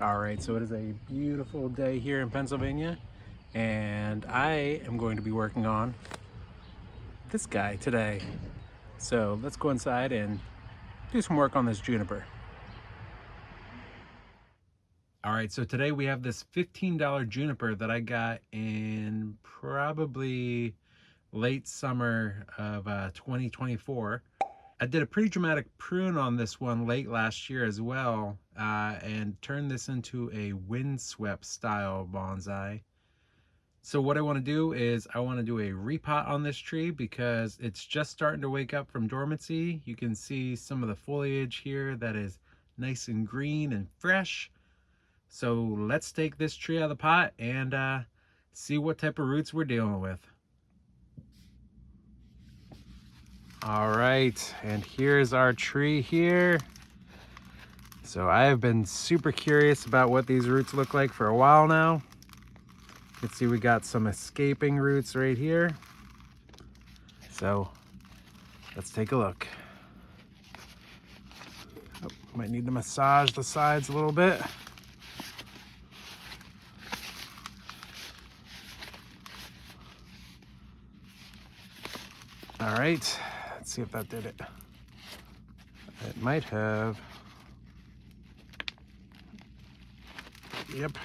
All right, so it is a beautiful day here in Pennsylvania, and I am going to be working on this guy today. So let's go inside and do some work on this juniper. All right, so today we have this $15 juniper that I got in probably late summer of 2024. I did a pretty dramatic prune on this one late last year as well, and turned this into a windswept style bonsai. So what I want to do is I want to do a repot on this tree because it's just starting to wake up from dormancy. You can see some of the foliage here that is nice and green and fresh. So let's take this tree out of the pot and see what type of roots we're dealing with. All right, and here's our tree here. So I have been super curious about what these roots look like for a while now. You can see we got some escaping roots right here. So let's take a look. Oh, might need to massage the sides a little bit. All right, let's see if that did it. It might have. Yep.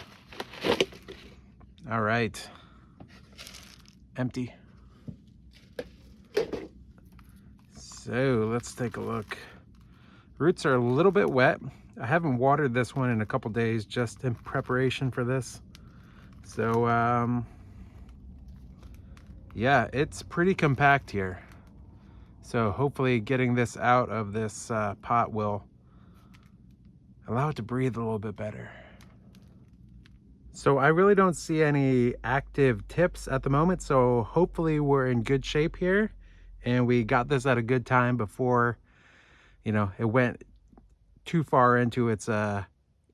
All right. Empty. So let's take a look. Roots are a little bit wet. I haven't watered this one in a couple days just in preparation for this. So yeah, it's pretty compact here. So hopefully getting this out of this pot will allow it to breathe a little bit better. So I really don't see any active tips at the moment. So hopefully we're in good shape here and we got this at a good time before, you know, it went too far into its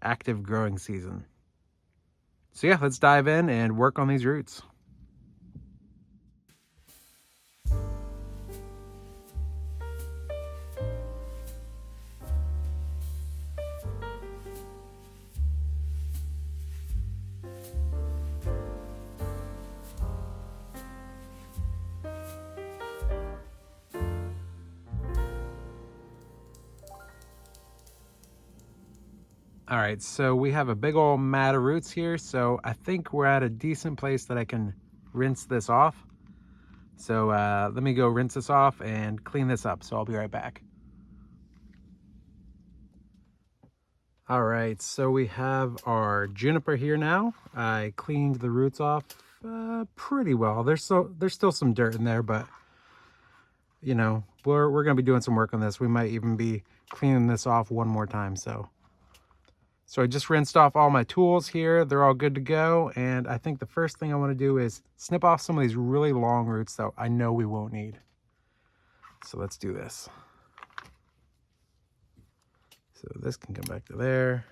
active growing season. So yeah, let's dive in and work on these roots. All right, so we have a big old mat of roots here. So I think we're at a decent place that I can rinse this off. So let me go rinse this off and clean this up. So I'll be right back. All right, so we have our juniper here now. I cleaned the roots off pretty well. There's still some dirt in there, but you know, we're gonna be doing some work on this. We might even be cleaning this off one more time. So I just rinsed off all my tools here. They're all good to go. And I think the first thing I want to do is snip off some of these really long roots that I know we won't need. So let's do this. So this can come back to there.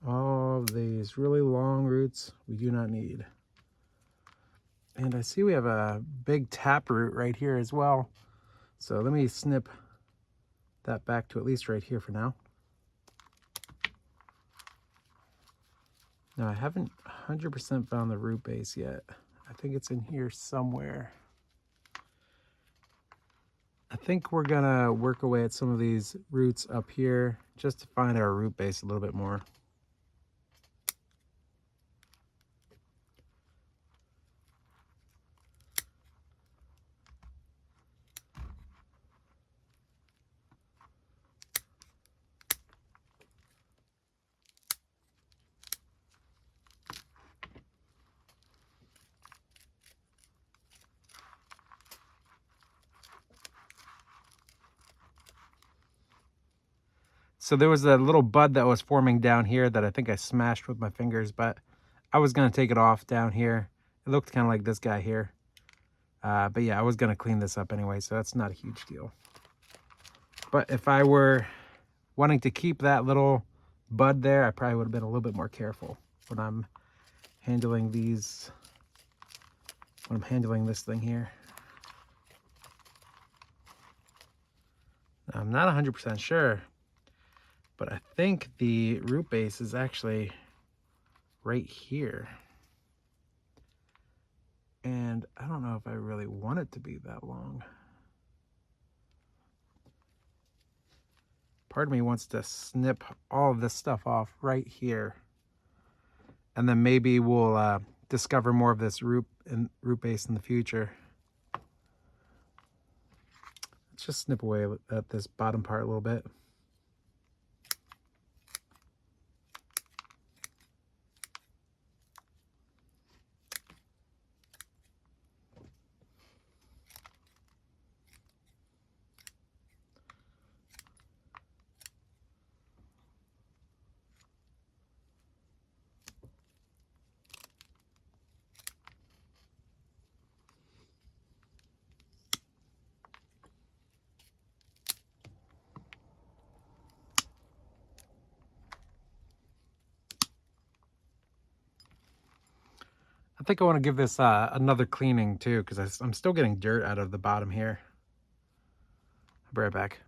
All of these really long roots we do not need. And I see we have a big tap root right here as well. So let me snip that back to at least right here for now. Now I haven't 100% found the root base yet. I think it's in here somewhere. I think we're gonna work away at some of these roots up here just to find our root base a little bit more. So there was a little bud that was forming down here that I think I smashed with my fingers, but I was gonna take it off down here. It looked kind of like this guy here. But yeah, I was gonna clean this up anyway, so that's not a huge deal. But if I were wanting to keep that little bud there, I probably would have been a little bit more careful when I'm handling these, when I'm handling this thing here. I'm not 100% sure, but I think the root base is actually right here. And I don't know if I really want it to be that long. Part of me wants to snip all of this stuff off right here. And then maybe we'll discover more of this root base in the future. Let's just snip away at this bottom part a little bit. I think I want to give this another cleaning too, because I'm still getting dirt out of the bottom here. I'll be right back.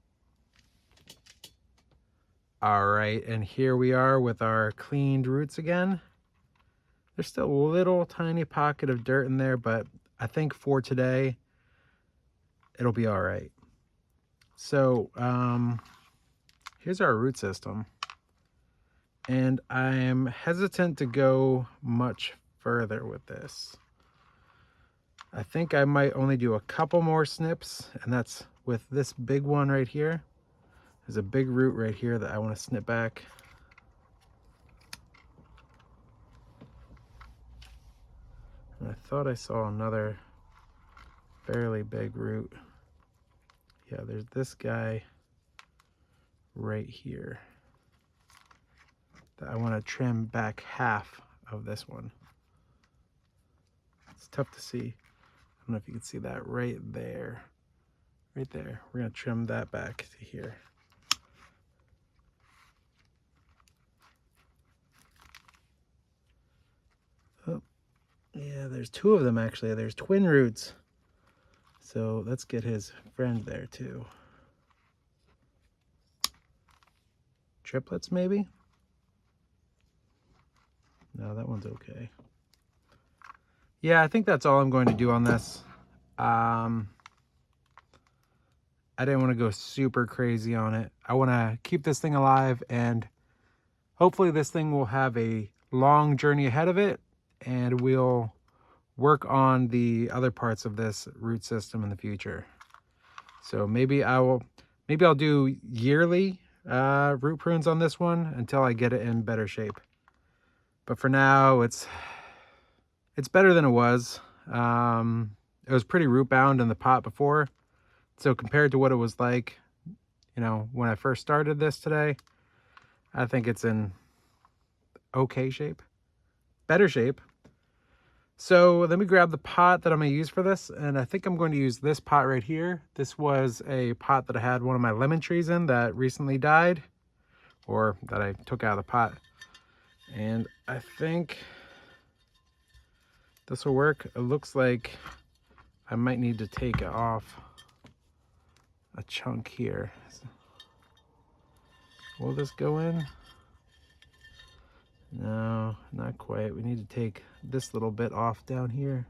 All right, and here we are with our cleaned roots again. There's still a little tiny pocket of dirt in there, but I think for today, it'll be all right. So here's our root system. And I'm hesitant to go much further with this. I think I might only do a couple more snips, and that's with this big one right here. There's a big root right here that I want to snip back. And I thought I saw another fairly big root. Yeah, there's this guy right here that I want to trim back half of this one. It's tough to see. I don't know if you can see that right there. Right there. We're going to trim that back to here. Oh, yeah, there's two of them actually. There's twin roots. So let's get his friend there too. Triplets maybe? No, that one's okay. Yeah, I think that's all I'm going to do on this. I didn't want to go super crazy on it. I want to keep this thing alive, and hopefully this thing will have a long journey ahead of it, and we'll work on the other parts of this root system in the future. So maybe I'll do yearly root prunes on this one until I get it in better shape. But for now, it's better than it was. It was pretty root bound in the pot before. So compared to what it was like, you know, when I first started this today, I think it's in okay shape, better shape. So let me grab the pot that I'm going to use for this. And I think I'm going to use this pot right here. This was a pot that I had one of my lemon trees in that recently died, or that I took out of the pot. And I think this will work. It looks like I might need to take off a chunk here. Will this go in? No, not quite. We need to take this little bit off down here,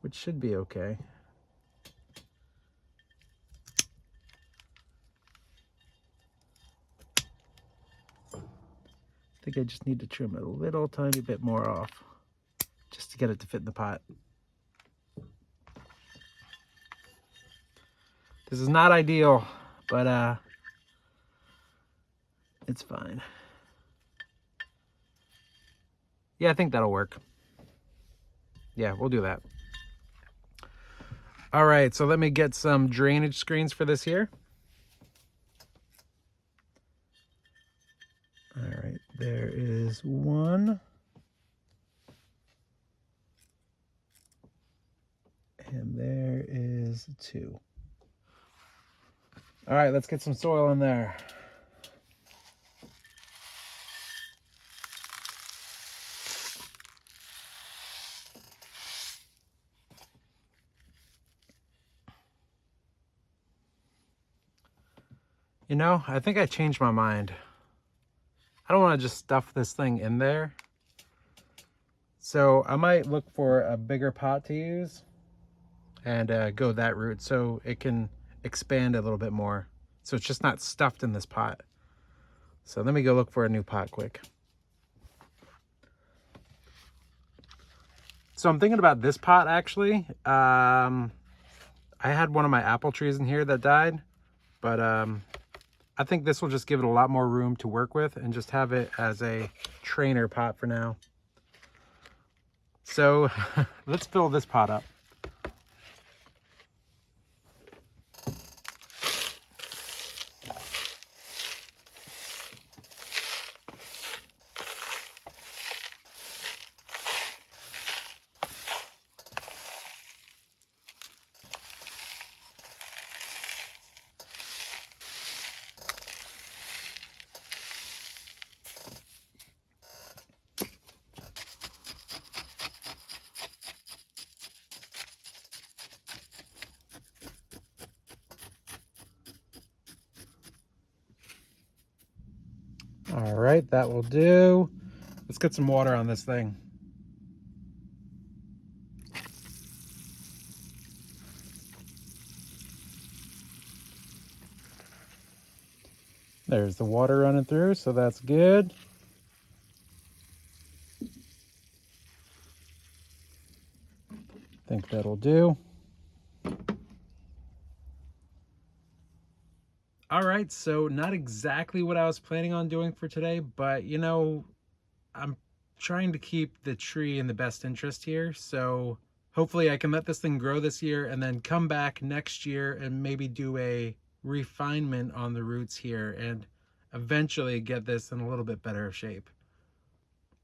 which should be okay. I think I just need to trim a little tiny bit more off just to get it to fit in the pot. This is not ideal, but it's fine. Yeah, I think that'll work. Yeah, we'll do that. All right, so let me get some drainage screens for this here. All right, there is one. And there is two. All right, let's get some soil in there. You know, I think I changed my mind. I don't want to just stuff this thing in there. So I might look for a bigger pot to use and go that route so it can expand a little bit more. So it's just not stuffed in this pot. So let me go look for a new pot quick. So I'm thinking about this pot actually. I had one of my apple trees in here that died, but I think this will just give it a lot more room to work with and just have it as a trainer pot for now. So let's fill this pot up. All right, that will do. Let's get some water on this thing. There's the water running through, so that's good. I think that'll do. All right, so not exactly what I was planning on doing for today, but you know, I'm trying to keep the tree in the best interest here. So hopefully I can let this thing grow this year and then come back next year and maybe do a refinement on the roots here and eventually get this in a little bit better shape.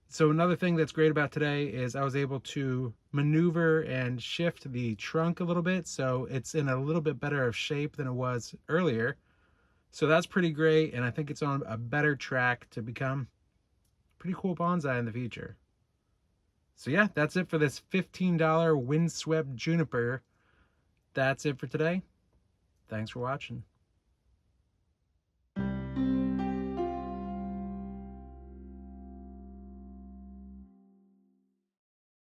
So another thing that's great about today is I was able to maneuver and shift the trunk a little bit, so it's in a little bit better of shape than it was earlier. So that's pretty great, and I think it's on a better track to become pretty cool bonsai in the future. So yeah, that's it for this $15 windswept juniper. That's it for today. Thanks for watching.